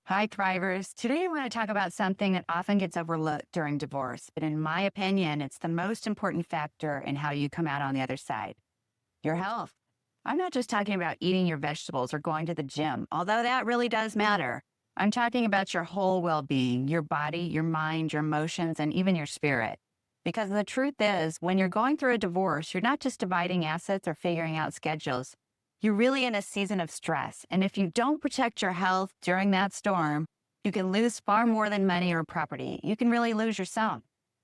Hi, Thrivers. Today I want to talk about something that often gets overlooked during divorce, but in my opinion, it's the most important factor in how you come out on the other side: your health. I'm not just talking about eating your vegetables or going to the gym, although that really does matter. I'm talking about your whole well being, your body, your mind, your emotions, and even your spirit. Because the truth is, when you're going through a divorce, you're not just dividing assets or figuring out schedules. You're really in a season of stress. And if you don't protect your health during that storm, you can lose far more than money or property. You can really lose yourself.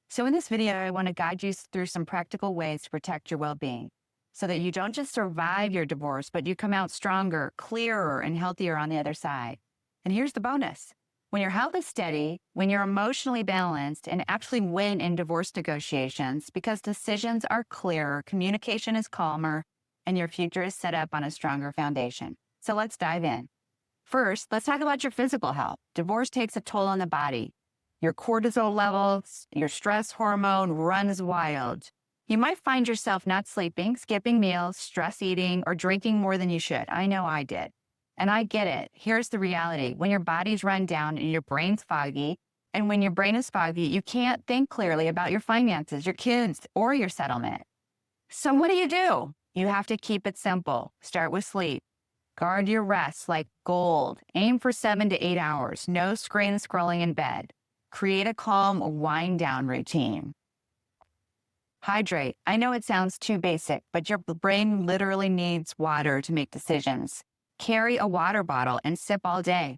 So in this video, I want to guide you through some practical ways to protect your well-being so that you don't just survive your divorce, but you come out stronger, clearer, and healthier on the other side. And here's the bonus. When your health is steady, when you're emotionally balanced and actually win in divorce negotiations because decisions are clearer, communication is calmer, and your future is set up on a stronger foundation. So let's dive in. First, let's talk about your physical health. Divorce takes a toll on the body. Your cortisol levels, your stress hormone runs wild. You might find yourself not sleeping, skipping meals, stress eating, or drinking more than you should. I know I did. And I get it. Here's the reality. When your body's run down and your brain's foggy, and when your brain is foggy, you can't think clearly about your finances, your kids, or your settlement. So what do? You have to keep it simple. Start with sleep. Guard your rest like gold. Aim for 7 to 8 hours. No screen scrolling in bed. Create a calm wind down routine. Hydrate. I know it sounds too basic, but your brain literally needs water to make decisions. Carry a water bottle and sip all day.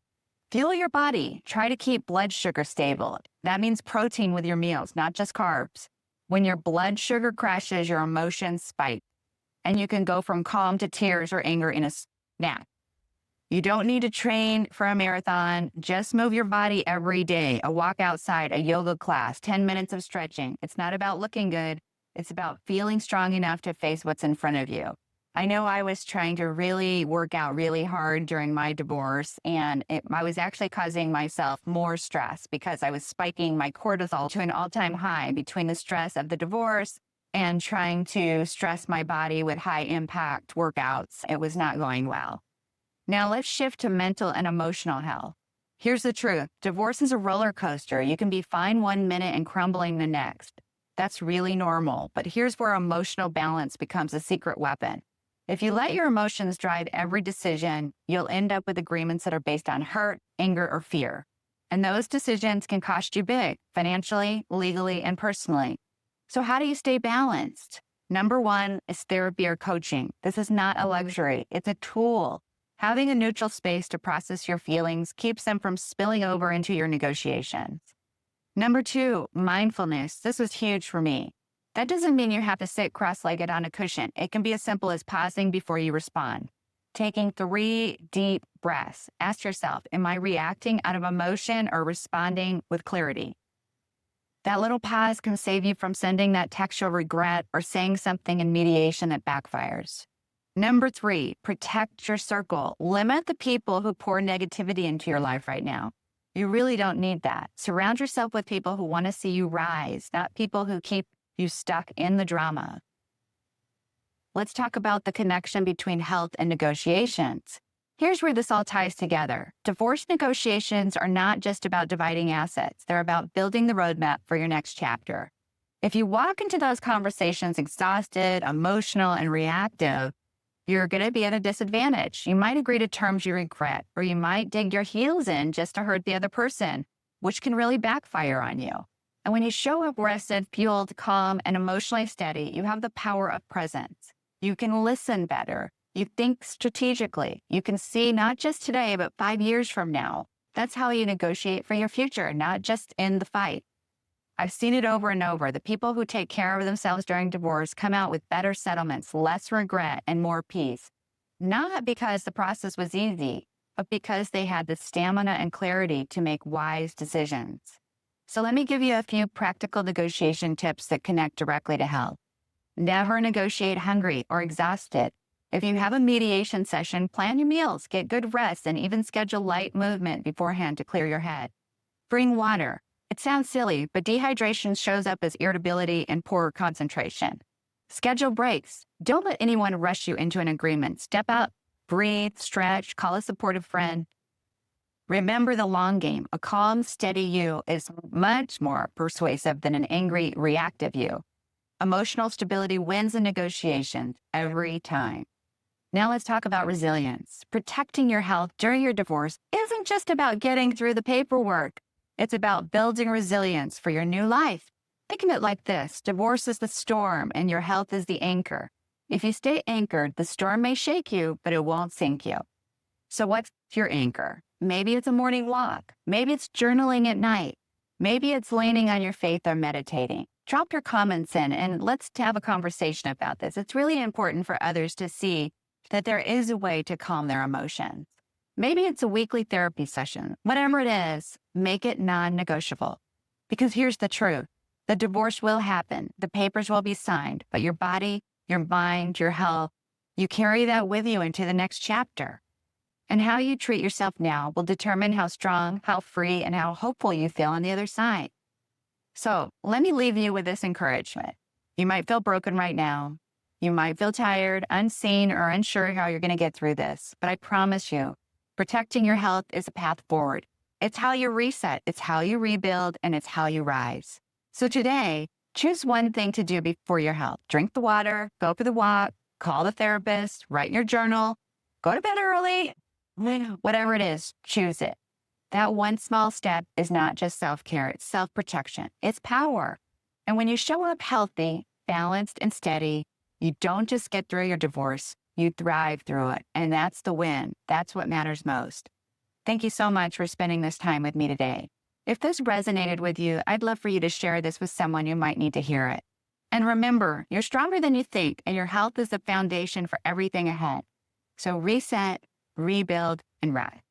Fuel your body. Try to keep blood sugar stable. That means protein with your meals, not just carbs. When your blood sugar crashes, your emotions spike, and you can go from calm to tears or anger in a snap. You don't need to train for a marathon. Just move your body every day. A walk outside, a yoga class, 10 minutes of stretching. It's not about looking good. It's about feeling strong enough to face what's in front of you. I know I was trying to really work out really hard during my divorce, and I was actually causing myself more stress because I was spiking my cortisol to an all-time high between the stress of the divorce and trying to stress my body with high impact workouts. It was not going well. Now let's shift to mental and emotional health. Here's the truth. Divorce is a roller coaster. You can be fine one minute and crumbling the next. That's really normal. But here's where emotional balance becomes a secret weapon. If you let your emotions drive every decision, you'll end up with agreements that are based on hurt, anger, or fear. And those decisions can cost you big, financially, legally, and personally. So how do you stay balanced? Number one is therapy or coaching. This is not a luxury. It's a tool. Having a neutral space to process your feelings keeps them from spilling over into your negotiations. Number two, mindfulness. This was huge for me. That doesn't mean you have to sit cross-legged on a cushion. It can be as simple as pausing before you respond. Taking 3 deep breaths. Ask yourself, am I reacting out of emotion or responding with clarity? That little pause can save you from sending that text you'll regret or saying something in mediation that backfires. Number 3, protect your circle. Limit the people who pour negativity into your life right now. You really don't need that. Surround yourself with people who want to see you rise, not people who keep you stuck in the drama. Let's talk about the connection between health and negotiations. Here's where this all ties together. Divorce negotiations are not just about dividing assets. They're about building the roadmap for your next chapter. If you walk into those conversations exhausted, emotional, and reactive, you're going to be at a disadvantage. You might agree to terms you regret, or you might dig your heels in just to hurt the other person, which can really backfire on you. And when you show up rested, fueled, calm, and emotionally steady, you have the power of presence. You can listen better. You think strategically. You can see not just today, but 5 years from now. That's how you negotiate for your future, not just in the fight. I've seen it over and over. The people who take care of themselves during divorce come out with better settlements, less regret, and more peace. Not because the process was easy, but because they had the stamina and clarity to make wise decisions. So let me give you a few practical negotiation tips that connect directly to health. Never negotiate hungry or exhausted. If you have a mediation session, plan your meals, get good rest, and even schedule light movement beforehand to clear your head. Bring water. It sounds silly, but dehydration shows up as irritability and poor concentration. Schedule breaks. Don't let anyone rush you into an agreement. Step out, breathe, stretch, call a supportive friend. Remember the long game. A calm, steady you is much more persuasive than an angry, reactive you. Emotional stability wins in negotiations every time. Now let's talk about resilience. Protecting your health during your divorce isn't just about getting through the paperwork. It's about building resilience for your new life. Think of it like this. Divorce is the storm and your health is the anchor. If you stay anchored, the storm may shake you, but it won't sink you. So what's your anchor? Maybe it's a morning walk. Maybe it's journaling at night. Maybe it's leaning on your faith or meditating. Drop your comments in and let's have a conversation about this. It's really important for others to see that there is a way to calm their emotions. Maybe it's a weekly therapy session. Whatever it is, make it non-negotiable. Because here's the truth. The divorce will happen. The papers will be signed, but your body, your mind, your health, you carry that with you into the next chapter. And how you treat yourself now will determine how strong, how free, and how hopeful you feel on the other side. So let me leave you with this encouragement. You might feel broken right now. You might feel tired, unseen, or unsure how you're going to get through this. But I promise you, protecting your health is a path forward. It's how you reset, it's how you rebuild, and it's how you rise. So today, choose one thing to do before your health. Drink the water, go for the walk, call the therapist, write in your journal, go to bed early. Whatever it is, choose it. That one small step is not just self-care, it's self-protection. It's power. And when you show up healthy, balanced, and steady, you don't just get through your divorce, you thrive through it. And that's the win. That's what matters most. Thank you so much for spending this time with me today. If this resonated with you, I'd love for you to share this with someone who might need to hear it. And remember, you're stronger than you think, and your health is the foundation for everything ahead. So reset, rebuild, and rise.